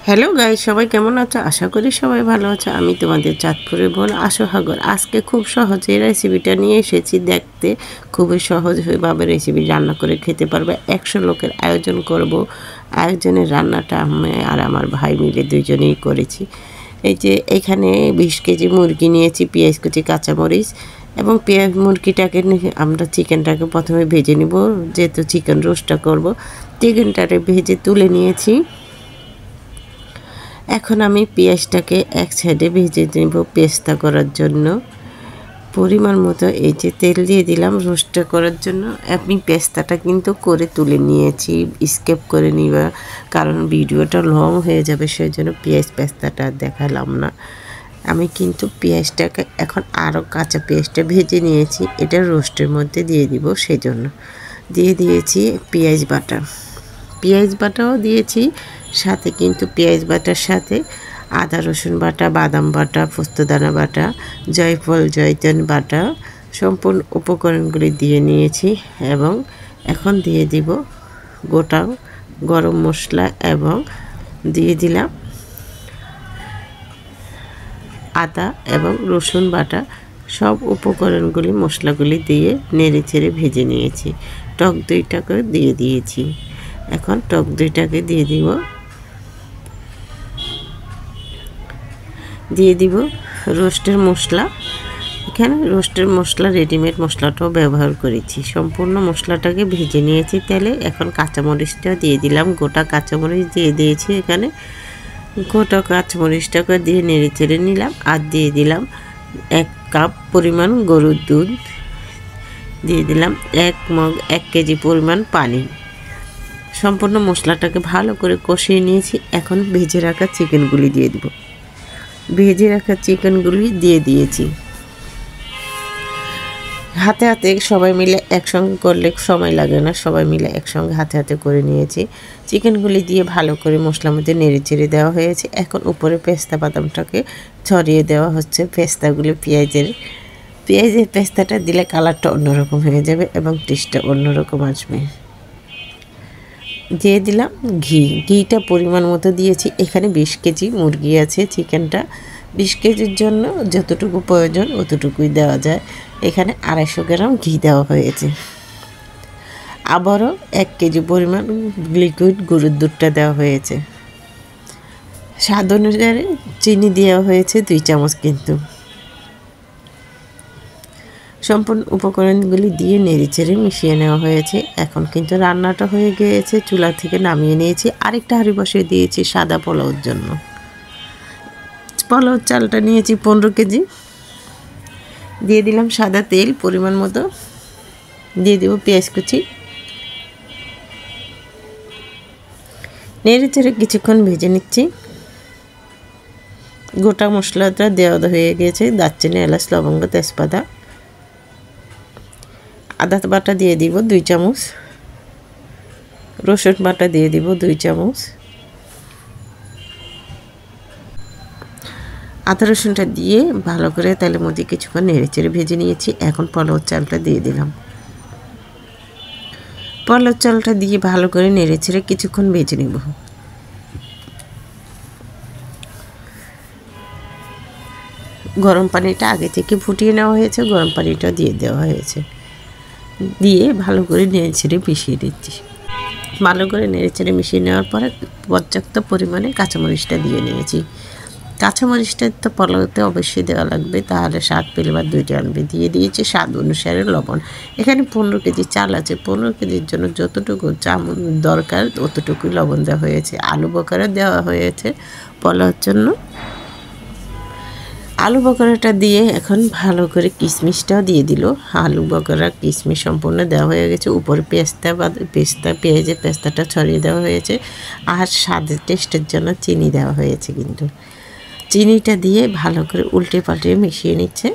Hello guys, সবাই কেমন আছো? আশা করি সবাই ভালো আছো। আমি তোমাদের চাঁদপুরের বোন আশোহাগর। আজকে খুব সহজে রেসিপিটা নিয়ে এসেছি। দেখতে খুবই সহজভাবে রেসিপি রান্না করে খেতে পারবে। 100 লোকের আয়োজন করব। আয়োজনের রান্নাটা আমি আর আমার ভাই মিলে দুইজনেই করেছি। এই যে এখানে 20 কেজি মুরগি নিয়েছি, পেঁয়াজ কুচি, কাঁচামরিচ এবং মুরগিটাকে আমরা চিকেনটাকে প্রথমে ভেজে নিব, যেহেতু চিকেন রোস্টটা করব। চিকেনটাকে ভেজে তুলে নিয়েছি। এখন আমি পেঁয়াজটাকে এক সাইডে ভেজে নেব পেস্তা করার জন্য। পরিমাণ মতো এই যে তেল দিয়ে দিলাম রোস্টটা করার জন্য। আমি পেস্তাটা কিন্তু করে তুলে নিয়েছি, স্কিপ করে নিবা, কারণ ভিডিওটা লং হয়ে যাবে, সেই জন্য পেস্তাটা দেখালাম না। আমি কিন্তু পেঁয়াজটাকে এখন আরও কাঁচা পেঁয়াজটা ভেজে নিয়েছি, এটা রোস্টের মধ্যে দিয়ে দিব, সেই জন্য দিয়ে দিয়েছি পেঁয়াজ বাটাও দিয়েছি। সাথে কিন্তু পেঁয়াজ বাটার সাথে আদা রসুন বাটা, বাদাম বাটা, পোস্তদানা বাটা, জয়ফল জয়তন বাটা সম্পূর্ণ উপকরণগুলি দিয়ে নিয়েছি। এবং এখন দিয়ে দিব গোটা গরম মশলা এবং দিয়ে দিলাম আদা এবং রসুন বাটা। সব উপকরণগুলি মশলাগুলি দিয়ে নেড়ে চেড়ে ভেজে নিয়েছি। টক দইটাকে দিয়ে দিয়েছি। এখন টক দইটাকে দিয়ে দিব রোস্টের মশলা। এখানে রোস্টের মশলা রেডিমেড মশলাটাও ব্যবহার করেছি। সম্পূর্ণ মশলাটাকে ভেজে নিয়েছি তেলে। এখন কাঁচামরিচটা দিয়ে দিলাম, গোটা কাঁচামরিচ দিয়ে দিয়েছি। এখানে গোটা কাঁচামরিচটাকে দিয়ে নেড়ে চেড়ে নিলাম। আর দিয়ে দিলাম 1 কাপ পরিমাণ গরুর দুধ, দিয়ে দিলাম 1 কেজি পরিমাণ পানি। সম্পূর্ণ মশলাটাকে ভালো করে কষিয়ে নিয়েছি। এখন ভেজে রাখা চিকেনগুলি দিয়ে দিব। ভেজে রাখা চিকেনগুলি দিয়ে দিয়েছি। হাতে হাতে সবাই মিলে একসঙ্গে করলে সময় লাগে না, সবাই মিলে একসঙ্গে হাতে হাতে করে নিয়েছি। চিকেনগুলি দিয়ে ভালো করে মশলার মধ্যে নেড়ে চেড়ে দেওয়া হয়েছে। এখন উপরে পেস্তা বাদামটাকে ছড়িয়ে দেওয়া হচ্ছে। পেস্তাগুলি পেঁয়াজের পেস্তাটা দিলে কালারটা অন্যরকম হয়ে যাবে এবং টেস্টটা অন্যরকম আসবে। দিয়ে দিলাম ঘিটা পরিমাণ মতো দিয়েছি। এখানে 20 কেজি মুরগি আছে। চিকেনটা 20 কেজির জন্য যতটুকু প্রয়োজন অতটুকুই দেওয়া যায়। এখানে 250 গ্রাম ঘি দেওয়া হয়েছে। আবারও 1 কেজি পরিমাণ লিকুইড গরুর দুধটা দেওয়া হয়েছে। স্বাদ অনুযায়ী চিনি দেওয়া হয়েছে 2 চামচ। কিন্তু সম্পূর্ণ উপকরণগুলি দিয়ে নেড়েচেড়ে মিশিয়ে নেওয়া হয়েছে। এখন কিন্তু রান্নাটা হয়ে গিয়েছে, চুলা থেকে নামিয়ে নিয়েছি। আরেকটা হাঁড়ি বসিয়ে দিয়েছি সাদা পোলাওর জন্য। পোলাও চালটা নিয়েছি 15 কেজি। দিয়ে দিলাম সাদা তেল পরিমাণ মতো, দিয়ে দেব পেঁয়াজ কুচি, নেড়েচেড়ে কিছুক্ষণ ভেজে নিচ্ছি। গোটা মশলাটা দেওয়া হয়ে গিয়েছে, দারচিনি, এলাচ, লবঙ্গ, তেজপাতা। আদা বাটা দিয়ে দিব 2 চামচ, রসুন বাটা দিয়ে দিব 2 চামচ। আদা রসুনটা দিয়ে ভালো করে তেলের মধ্যে কিছুক্ষণ নেড়েচেড়ে ভেজে নিয়েছি। এখন পোলাও চালটা দিয়ে দিলাম। পোলাও চালটা দিয়ে ভালো করে নেড়েচেড়ে কিছুক্ষণ ভেজে নেব। গরম পানিটা আগে থেকে ফুটিয়ে নেওয়া হয়েছে, গরম পানিটা দিয়ে দেওয়া হয়েছে। দিয়ে ভালো করে নেড়েচেড়ে মিশিয়ে দিচ্ছি। ভালো করে নেড়েচেড়ে মিশিয়ে নেওয়ার পরে পর্যাপ্ত পরিমাণে কাঁচামরিচটা দিয়ে নিয়েছি। কাঁচামরিচটা তো পোলাওতে অবশ্যই দেওয়া লাগবে, তাহলে স্বাদ পরিবার 2টা আনবে। দিয়ে দিয়েছি স্বাদ অনুসারে লবণ। এখানে 15 কেজি চাল আছে, 15 কেজির জন্য যতটুকু চামচ দরকার ততটুকুই লবণ দেওয়া হয়েছে। আলু বখরা দেওয়া হয়েছে পোলাওর জন্য। আলু বখরাটা দিয়ে এখন ভালো করে কিশমিশটাও দিয়ে দিল। আলু বখরা কিশমিশ সম্পূর্ণ দেওয়া হয়ে গেছে। উপরে পেঁয়াজের পেস্তাটা ছড়িয়ে দেওয়া হয়েছে। আর স্বাদের টেস্টের জন্য চিনি দেওয়া হয়েছে। কিন্তু চিনিটা দিয়ে ভালো করে উল্টে পাল্টে মিশিয়ে নিচ্ছে।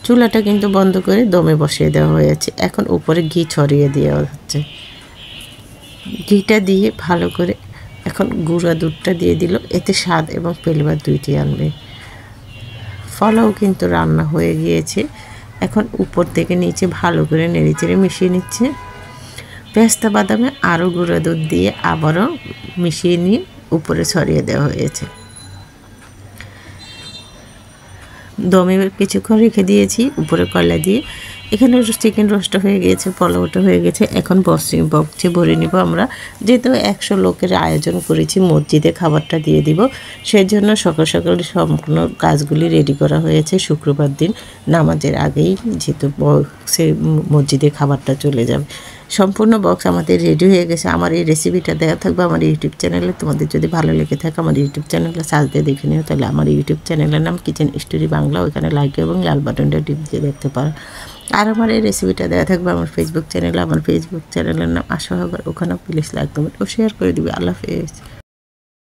চুলাটা কিন্তু বন্ধ করে দমে বসিয়ে দেওয়া হয়েছে। এখন উপরে ঘি ছড়িয়ে দেওয়া হচ্ছে। ঘিটা দিয়ে ভালো করে এখন গুঁড়া দুধটা দিয়ে দিল। এতে স্বাদ এবং ফ্লেভার 2টি আনবে। পোলাও কিন্তু রান্না হয়ে গিয়েছে। এখন উপর থেকে নিচে ভালো করে নেড়েচেড়ে মিশিয়ে নিচ্ছে। পেস্তা বাদামে আরও গুঁড়ো দুধ দিয়ে আবারও মিশিয়ে নিয়ে উপরে ছড়িয়ে দেওয়া হয়েছে। দমে কিছুক্ষণ রেখে দিয়েছি উপরে কয়লা দিয়ে। এখানে চিকেন রোস্ট হয়ে গিয়েছে, পোলাওটা হয়ে গেছে। এখন বক্সে ভরে নিব আমরা। যেহেতু 100 লোকের আয়োজন করেছি, মসজিদে খাবারটা দিয়ে দিব, সেজন্য সকাল সকাল সম্পূর্ণ কাজগুলি রেডি করা হয়েছে। শুক্রবার দিন নামাজের আগেই যেহেতু বক্সে মসজিদে খাবারটা চলে যাবে। সম্পূর্ণ বক্স আমাদের রেডি হয়ে গেছে। আমার এই রেসিপিটা দেওয়া থাকবে আমার ইউটিউব চ্যানেলে। তোমাদের যদি ভালো লেগে থাকে আমার ইউটিউব চ্যানেলে সার্চ দিয়ে দেখে নিও। তাহলে আমার ইউটিউব চ্যানেলের নাম কিচেন স্টোরি বাংলা, ওইখানে লাইক এবং লাল বাটনটা টিপ দিয়ে দেখতে পারো। আর আমার এই রেসিপিটা দেওয়া থাকবে আমার ফেসবুক চ্যানেলে। আমার ফেসবুক চ্যানেলের নাম আশা হবে, ওখানেও প্লিজ লাইক কমেন্ট ও শেয়ার করে দিবে। আল্লাহ হাফেজ।